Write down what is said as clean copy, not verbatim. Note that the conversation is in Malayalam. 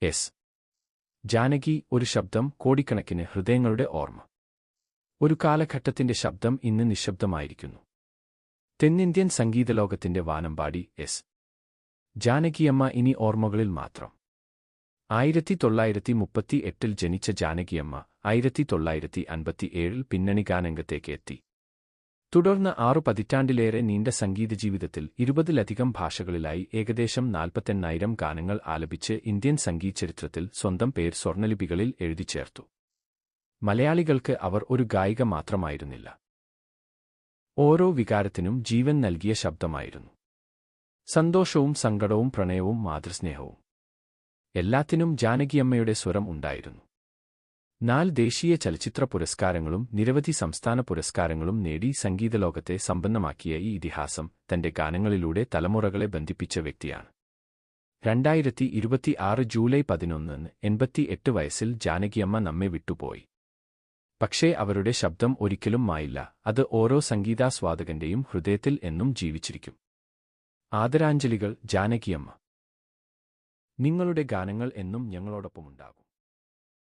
എസ്. ജാനകി, ഒരു ശബ്ദം, കോടിക്കണക്കിന് ഹൃദയങ്ങളുടെ ഓർമ്മ. ഒരു കാലഘട്ടത്തിന്റെ ശബ്ദം ഇന്ന് നിശബ്ദമായിരിക്കുന്നു. തെന്നിന്ത്യൻ സംഗീതലോകത്തിന്റെ വാനമ്പാടി എസ്. ജാനകിയമ്മ ഇനി ഓർമ്മകളിൽ മാത്രം. 1938 ജനിച്ച ജാനകിയമ്മ 1957 പിന്നണി ഗാനരംഗത്തേക്ക് എത്തി. തുടർന്ന് 6 പതിറ്റാണ്ടിലേറെ നീണ്ട സംഗീതജീവിതത്തിൽ 20-ലധികം ഭാഷകളിലായി ഏകദേശം 48,000 ഗാനങ്ങൾ ആലപിച്ച് ഇന്ത്യൻ സംഗീത ചരിത്രത്തിൽ സ്വന്തം പേർ സ്വർണ്ണലിപികളിൽ എഴുതിച്ചേർത്തു. മലയാളികൾക്ക് അവർ ഒരു ഗായിക മാത്രമായിരുന്നില്ല. ഓരോ വികാരത്തിനും ജീവൻ നൽകിയ ശബ്ദമായിരുന്നു. സന്തോഷവും സങ്കടവും പ്രണയവും മാതൃസ്നേഹവും എല്ലാത്തിനും ജാനകിയമ്മയുടെ സ്വരം ഉണ്ടായിരുന്നു. 4 ദേശീയ ചലച്ചിത്ര പുരസ്കാരങ്ങളും നിരവധി സംസ്ഥാന പുരസ്കാരങ്ങളും നേടി സംഗീതലോകത്തെ സമ്പന്നമാക്കിയ ഈ ഇതിഹാസം തന്റെ ഗാനങ്ങളിലൂടെ തലമുറകളെ ബന്ധിപ്പിച്ച വ്യക്തിയാണ്. 2026 ജൂലൈ 11 88 വയസ്സിൽ ജാനകിയമ്മ നമ്മെ വിട്ടുപോയി. പക്ഷേ അവരുടെ ശബ്ദം ഒരിക്കലും മായില്ല. അത് ഓരോ സംഗീതാസ്വാദകന്റെയും ഹൃദയത്തിൽ എന്നും ജീവിച്ചിരിക്കും. ആദരാഞ്ജലികൾ ജാനകിയമ്മ. നിങ്ങളുടെ ഗാനങ്ങൾ എന്നും ഞങ്ങളോടൊപ്പമുണ്ടാകും.